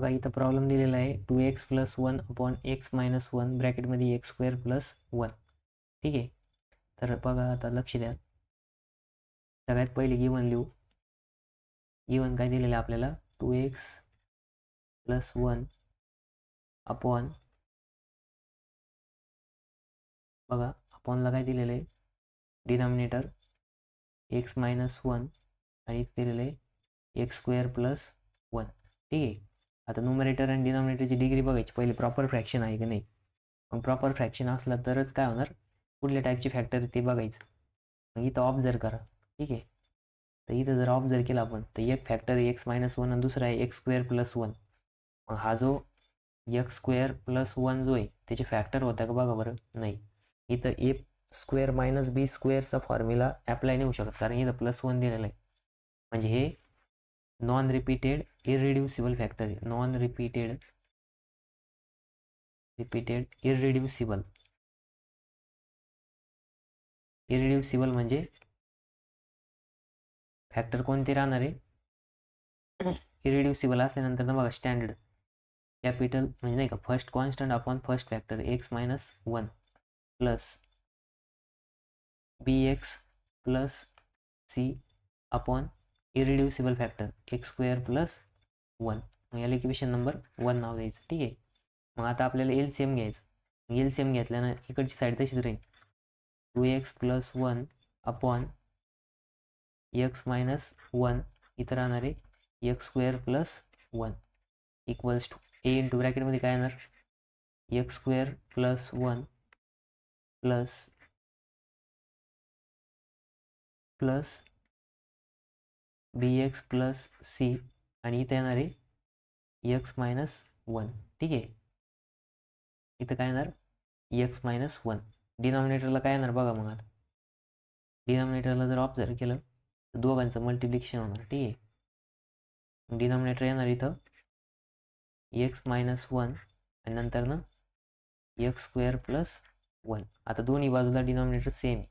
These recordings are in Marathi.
बघा इथं प्रॉब्लेम दिलेला आहे 2x + 1 अपॉन x - 1 ब्रॅकेटमध्ये x² + 1. ठीक आहे. तर बघा आता लक्ष द्या. सगळ्यात पहिले गिवन लिहू. गिवन काय दिलेलं आहे आपल्याला 2x + 1 अपॉन बघा अपॉनला काय दिलेलं आहे डिनॉमिनेटर x - 1 आणि दिलेलं आहे x² + 1. ठीक आहे. आता न्यूमरेटर आणि डिनॉमिनेटरची डिग्री बघायची. पहिले प्रॉपर फ्रॅक्शन आहे की नाही. मग प्रॉपर फ्रॅक्शन असलं तरच काय होणार कुठल्या टाईपचे फॅक्टर ते बघायचं. मग इथं ऑब्झर्व करा. ठीक आहे. तर इथं जर ऑब्झर्व केला आपण तर एक फॅक्टर आहे x - 1 आणि दुसरा आहे x² + 1. मग हा जो x² + 1 जो आहे त्याचे फॅक्टर होता का बघा बरं. नाही. इथं a² - b² फॉर्म्युला अप्लाय नाही होऊ शकत कारण इथं +1 दिलेला आहे. म्हणजे हे नॉन रिपीटेड इररिड्युसिबल फॅक्टर आहे. नॉन रिपीटेड इररिड्युसिबल म्हणजे फॅक्टर कोणते राहणार आहे इररिड्युसिबल असल्यानंतर ना बघा स्टँडर्ड कॅपिटल म्हणजे नाही का first constant upon first factor x - 1 plus bx plus c upon irreducible factor x² + 1. मग याला इक्वेशन नंबर 1 नाव द्यायचं. ठीक आहे. मग आता आपल्याला LCM घ्यायचं. LCM घेतल्यानं इकडची साईड तशीच राहील 2x + 1 अपॉन x - 1 इथं राहणार आहे x² + 1 equals to a into ब्रॅकेटमध्ये काय येणार x² + 1 plus bx plus c आणि इथं येणार आहे x - 1. ठीक आहे. इथं काय येणार x - 1. डिनॉमिनेटरला काय येणार बघा. मग आता डिनॉमिनेटरला जर ऑब्झर्व केलं तर दोघांचं मल्टिप्लिकेशन होणार. ठीक आहे. डिनॉमिनेटर येणार इथं x - 1 आणि नंतर ना x² + 1. आता दोन्ही बाजूला डिनॉमिनेटर सेम आहे.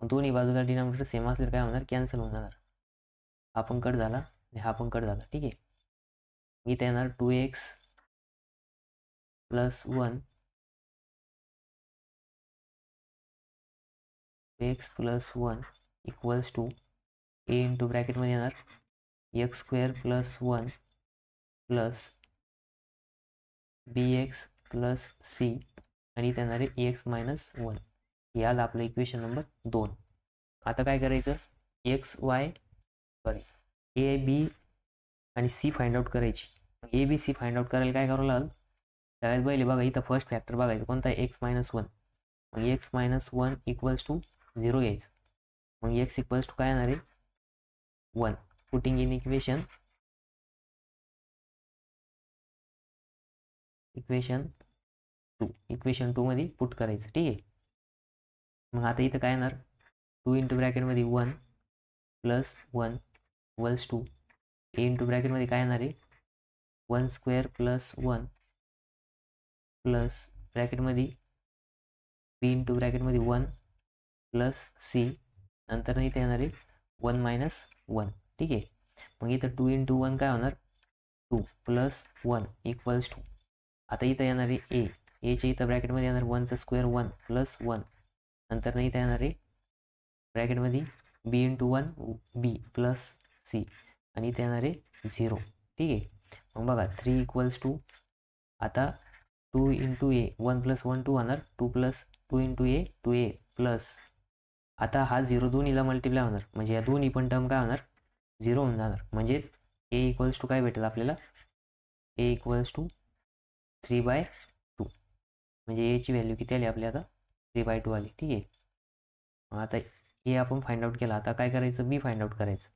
दोन्ही बाजूला डिनॉमिनेटर सेम असल्यावर काय होणार कॅन्सल होऊन जाणार. हा पण कट झाला आणि हा पण कट झाला. ठीक आहे. इथे येणार 2x + 1 x + 1 equals to a into ब्रॅकेटमध्ये येणार x² + 1 plus bx plus c आणि इथे येणार आहे x - 1. याला आपलं इक्वेशन नंबर 2. आता काय करायचं a b आणि c फाइंड आउट करायची. a b c find out करायला काय करावं लागेल सगळ्यात पहिले बघा इथं फर्स्ट फॅक्टर बघायचं कोणता आहे x - 1. मग x - 1 इक्वल्स टू 0 घ्यायचं. मग x इक्वल्स टू काय येणार आहे 1. पुटिंग इन इक्वेशन 2 मध्ये पुट करायचं. ठीक आहे. मग आता इथं काय येणार 2 इंटू ब्रॅकेटमध्ये 1 plus 1 equals to a into ब्रॅकेटमध्ये काय येणार आहे 1² + 1 प्लस ब्रॅकेटमध्ये b इंटू ब्रॅकेटमध्ये 1 प्लस c नंतर इथे येणार आहे 1 - 1. ठीक आहे. मग इथं 2 इंटू 1 काय होणार 2 प्लस 1 इक्वल्स टू आता इथं येणार आहे a च्या इथं ब्रॅकेटमध्ये येणार 1² 1 प्लस 1 नंतर इथं येणार आहे ब्रॅकेटमध्ये b into 1 b plus c आणि इथे येणार आहे 0. ठीक आहे. मग बघा 3 इक्वल्स टू आता 2 इंटू a 1 + 1 2 होणार 2 plus 2 into a 2a plus आता हा 0 दोन्हीला मल्टिप्लाय होणार म्हणजे या दोन्ही पण टर्म काय होणार 0 होऊन जाणार. म्हणजेच a इक्वल्स टू काय भेटेल आपल्याला a इक्वल्स टू 3/2 म्हणजे a ची व्हॅल्यू किती आली आपली आता 3/2 आली. ठीक आहे. मग आता a आपण फाइंड आउट केला. आता काय करायचं b फाइंड आउट करायचं.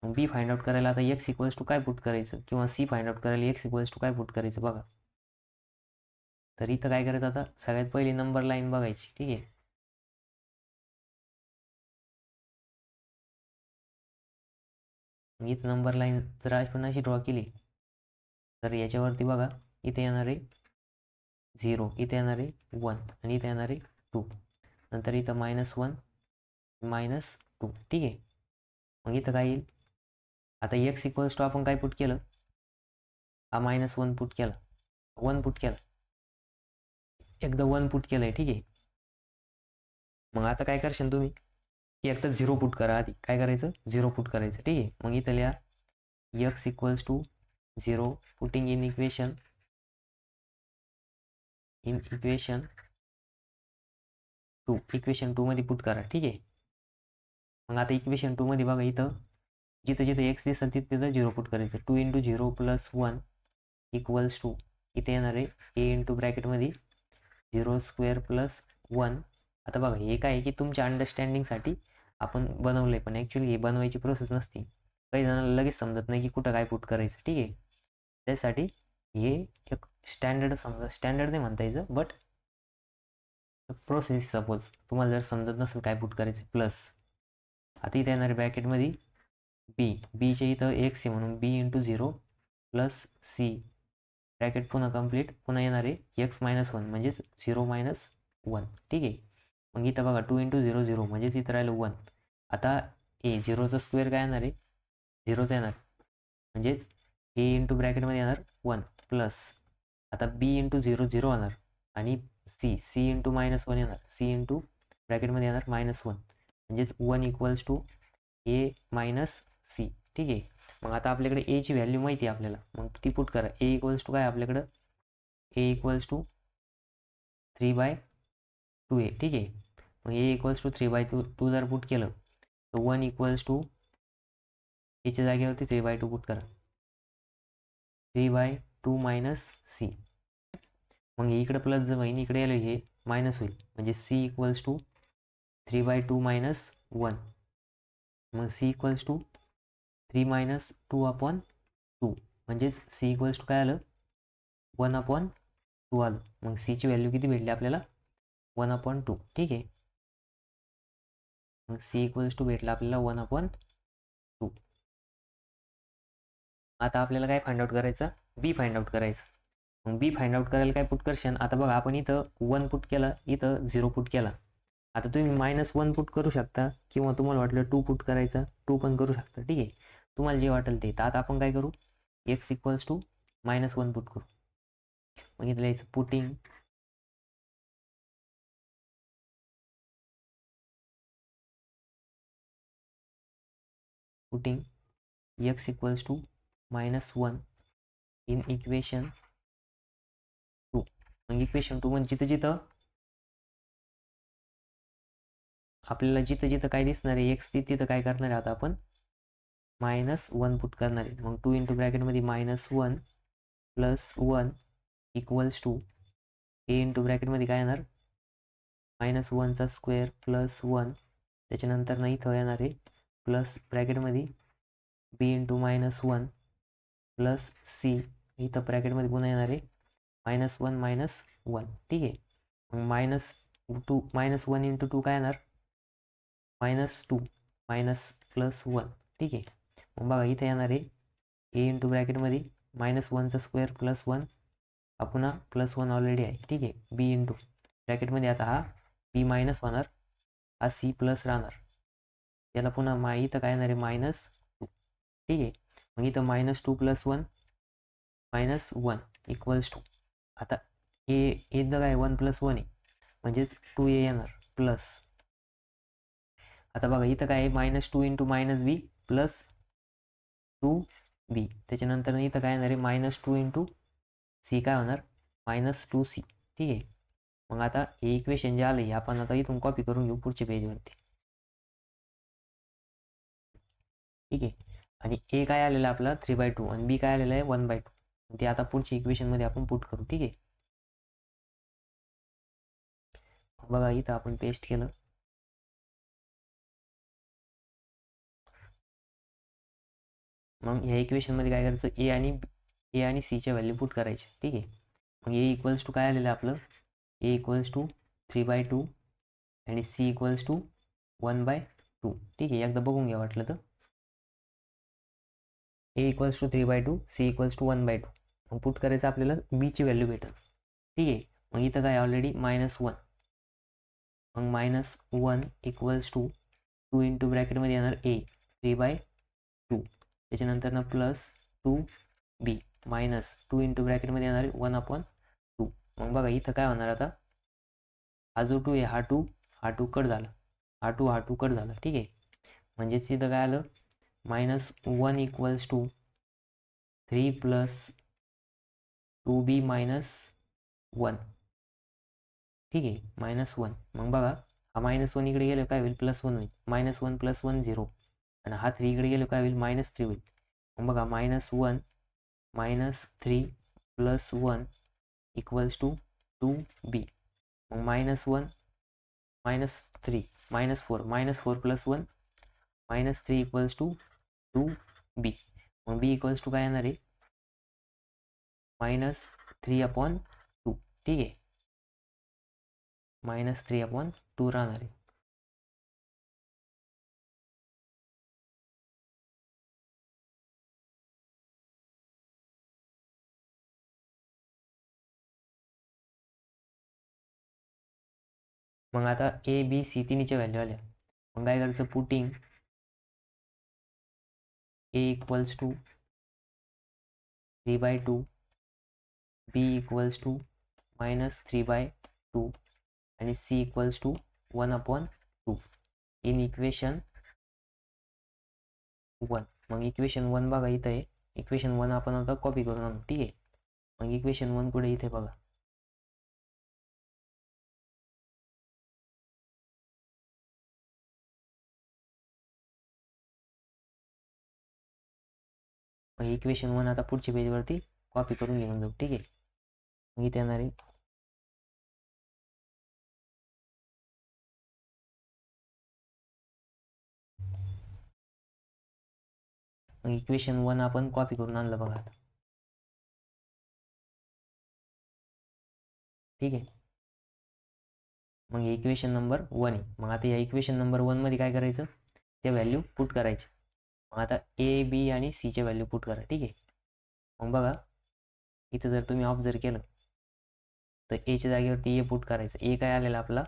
मग b फाइंड आउट करायला आता x इक्वल्स टू काय पुट करायचं किंवा c फाइंड आउट करायला x इक्वल्स टू काय पुट करायचं बघा. तर इथं काय करायचं आता सगळ्यात पहिली नंबर लाईन बघायची. ठीक आहे. इथं नंबर लाईन जर आपण अशी ड्रॉ केली तर याच्यावरती बघा इथे येणार आहे 0 इथे येणार आहे 1 आणि इथे येणार आहे 2 नंतर इथं -1 -2. ठीक आहे. मग इथं काय येईल आता x इक्वल्स टू आपण काय पुट केलं हा -1 पुट केला, 1 पुट केला, एकदा 1 पुट केलंय. ठीक आहे. मग आता काय करशाल तुम्ही, एकदा 0 पुट करा. आधी काय करायचं, 0 पुट करायचं. ठीक आहे. मग इथं लिहा x equals to 0 putting in equation 2, equation 2 मध्ये पुट करा. ठीक आहे. मग आता इक्वेशन 2 मध्ये बघा, इथं जिथं जिथं एक्स दिसेल तिथं 0 पुट करायचं. 2 × 0 + 1 इक्वल्स टू इथे येणार आहे a इंटू ब्रॅकेटमध्ये 0² + 1. आता बघा हे काय आहे की तुमच्या अंडरस्टँडिंगसाठी आपण बनवलंय, पण ॲक्च्युली हे बनवायची प्रोसेस नसते. काही जणांना लगेच समजत नाही की कुठं काय पुट करायचं. ठीक आहे. त्यासाठी हे एक स्टँडर्ड, समजा स्टँडर्ड नाही म्हणता यायचं, बट प्रोसेस. सपोज तुम्हाला जर समजत नसेल काय पुट करायचं, प्लस आता इथे येणार आहे ब्रॅकेटमध्ये बीच्या इथं एक्स आहे म्हणून b × 0 + c ब्रॅकेट पुन्हा कंप्लीट, पुन्हा येणार आहे x - 1 म्हणजेच 0 - 1. ठीक आहे. मग इथं बघा 2 × 0 0 म्हणजेच इथं राहिलं 1. आता ए 0चा स्क्वेअर काय येणार आहे, 0चा येणार, म्हणजेच a इंटू ब्रॅकेटमध्ये येणार 1 प्लस आता b × 0 0 होणार आणि c × -1 येणार, c इंटू ब्रॅकेटमध्ये येणार -1 म्हणजेच 1 इक्वल्स टू a - c. ठीक आहे. मग आता आपल्याकडे a ची व्हॅल्यू माहिती आहे आपल्याला, मग ती पुट करा. a इक्वल्स टू काय आपल्याकडं, a इक्वल्स टू 3/2a. ठीक आहे. मग a इक्वल्स टू 3/2 जर पुट केलं तर 1 इक्वल्स टू एच्या जागेवरती 3/2 पुट करा, 3/2 - c. मग इकडे प्लस जर होईल, इकडे आलं हे मायनस होईल, म्हणजे c इक्वल्स टू 3/2 - 1. मग c इक्वल्स टू 3 - 2/2 म्हणजेच c इक्वल्स टू काय आलं, 1/2 आलं. मग c ची व्हॅल्यू किती भेटली आपल्याला, 1/2. ठीक आहे. मग c इक्वल्स टू भेटला आपल्याला 1/2. आता आपल्याला काय फाइंड आउट करायचं, b फाइंड आउट करायचं. मग b फाइंड आउट करायला काय पुट करशाल, आता बघा आपण इथं 1 पुट केला, इथं 0 पुट केला. आता तुम्ही -1 पुट करू शकता किंवा तुम्हाला वाटलं 2 पुट करायचा, 2 पण करू शकता. ठीक आहे. तुम्हाला जे वाटेल ते. तर आता आपण काय करू, x इक्वल्स टू -1 पुट करू. मग इथं लिहायचं putting x equals to -1 in equation 2. मग इक्वेशन 2 म्हणजे जिथं जिथं आपल्याला जिथं जिथं काय दिसणार आहे x, तिथं काय करणार आहे, आता आपण -1 पुट करणार आहे. मग 2 इंटू ब्रॅकेटमध्ये -1 + 1 इक्वल्स टू a इंटू ब्रॅकेटमध्ये काय येणार, -1चा स्क्वेअर + 1. त्याच्यानंतर ना इथं येणार आहे प्लस ब्रॅकेटमध्ये b इंटू -1 + c. इथं ब्रॅकेटमध्ये पुन्हा येणार आहे -1 - 1. ठीक आहे. मग -1 इंटू 2 काय येणार, -2 +1. ठीक आहे. मग बघा इथे येणार आहे a इंटू ब्रॅकेटमध्ये -1चा स्क्वेअर + 1 हा पुन्हा +1 ऑलरेडी आहे. ठीक आहे. b इंटू ब्रॅकेटमध्ये आता हा b मायनस होणार, हा c प्लस राहणार, याला पुन्हा इथं काय येणार आहे -2. ठीक आहे. मग इथं -2 + 1 -1 इक्वल्स टू आता a इथं काय 1 + 1 आहे म्हणजेच 2a येणार प्लस. आता बघा इथं काय आहे -2 इंटू -b + 2b. त्याच्यानंतर इथं काय येणार आहे -2 इंटू c काय होणार, -2c. ठीक आहे. मग आता हे इक्वेशन जे आलं हे आपण आता इथून कॉपी करून घेऊ पुढच्या पेजवरती. ठीक आहे. आणि a काय आलेलं आपला 3/2 आणि b काय आलेलं आहे 1/2. ते आता पुढच्या इक्वेशनमध्ये आपण पुट करू. ठीक आहे. बघा इथं आपण पेस्ट केलं. मग ह्या इक्वेशनमध्ये काय करायचं, a आणि c च्या व्हॅल्यू पुट करायचे. ठीक आहे. मग a इक्वल्स टू काय आलेलं आहे आपलं, a इक्वल्स टू 3/2 आणि c इक्वल्स टू 1/2. ठीक आहे. एकदा बघून घ्या वाटलं तर. a equals to 3/2, c equals to 1/2. मग पुट करायचं आपल्याला b ची व्हॅल्यू भेटेल. ठीक आहे. मग इथं काय ऑलरेडी -1. मग -1 इक्वल्स टू 2 इंटू ब्रॅकेटमध्ये येणार a 3/2. त्याच्यानंतर ना +2b मायनस 2 इंटू ब्रॅकेटमध्ये येणार आहे 1/2. मग बघा इथं काय होणार आता, हा जो 2 आहे हा 2 कट झाला, हा 2 कट झाला. ठीक आहे, म्हणजेच इथं काय आलं, -1 equals to 3 plus 2b minus 1. ठीक आहे, -1. मग बघा हा -1 इकडे गेलं काय होईल, +1 होईल. -1 + 1 0. आणि हा 3 इकडे गेलो काय होईल, -3 होईल. मग बघा -1 -3 + 1 इक्वल्स टू 2b. मग -1 -3 -4 -4 + 1 -3 इक्वल्स टू 2b. मग b इक्वल्स टू काय येणार आहे, -3/2. ठीक आहे, -3/2 राहणार आहे. मग आता ए बी सी तिन्हीच्या व्हॅल्यू आल्या. मग काय करायचं, putting A equals to 3/2, B equals to -3/2 आणि C equals to 1/2 in equation 1. मग इक्वेशन 1 बघा इथं आहे. इक्वेशन 1 आपण आता कॉपी करून आणू. ठीक आहे, मग इक्वेशन 1 कुठे, इथे बघा. मग इक्वेशन 1 आता पुढच्या पेजवरती कॉपी करून घेऊन जाऊ. ठीक आहे, मग इथे येणार आहे मग इक्वेशन 1 आपण कॉपी करून आणलं बघा आता. ठीक आहे, मग इक्वेशन नंबर 1 आहे. मग आता या इक्वेशन नंबर 1 मध्ये काय करायचं, त्या व्हॅल्यू पुट करायचे. मग आता ए बी आणि सीच्या व्हॅल्यू पुट करा. ठीक आहे, मग बघा इथं जर तुम्ही ऑब्झर्व केलं तर एच्या जागेवरती ए पुट करायचं. ए काय आलेला आपला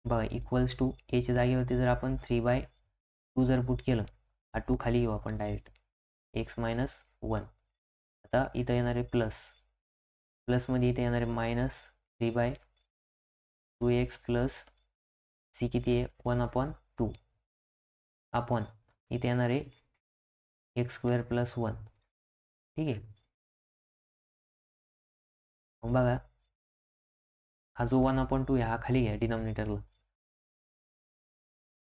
बघा, इक्वल्स टू एच्या जागेवरती जर आपण 3/2 जर पुट केलं, हा 2 खाली घेऊ आपण डायरेक्ट, x - 1. आता इथं येणार आहे प्लसमध्ये इथे येणार आहे -3/2x प्लस सी किती आहे 1/2 अपॉन इथे येणार आहे x² + 1. ठीक आहे, मग बघा हा जो 1/2 आहे हा खाली घ्या डिनॉमिनेटरला.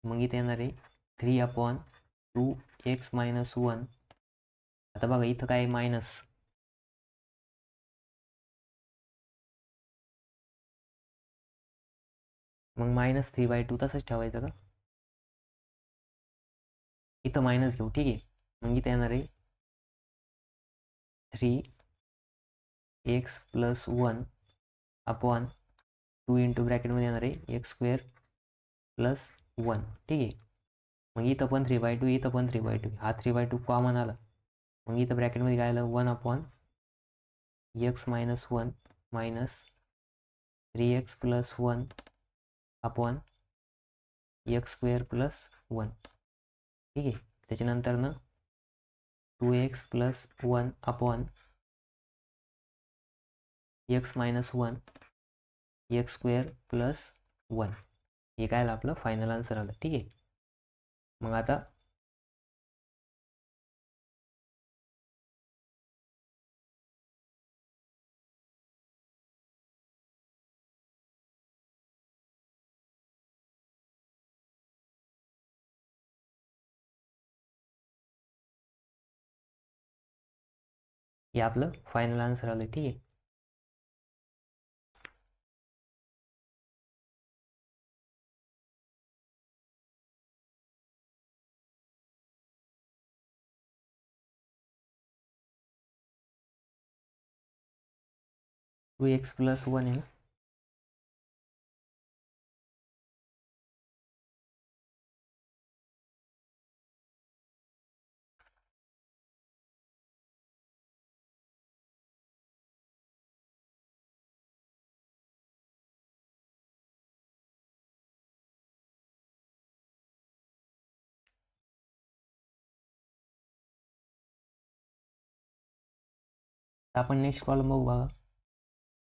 मग इथे येणार आहे 3/2x - 1. आता बघा इथं काय मायनस, मग -3/2 तसंच ठेवायचं का, इथं मायनस घेऊ. ठीक आहे, मग इथे येणार आहे 3x + 1 अपॉन 2 इंटू ब्रॅकेटमध्ये येणार आहे x² + 1. ठीक आहे, मग इथं पण 3/2, इथं पण 3/2, हा 3/2 कॉमन आला. मग इथं ब्रॅकेटमध्ये काय आलं, 1/x - 1 minus 3x + 1 upon x² + 1. ठीक आहे, त्याच्यानंतर ना 2x + 1 अपॉन x - 1 x² + 1. हे काय आलं, आपलं फायनल आन्सर आलं. ठीक आहे, मग आता हे आपलं फायनल आन्सर आलं. ठीक आहे, टू एक्स + 1 आहे. आपण नेक्स्ट प्रॉब्लेम बघू बघा.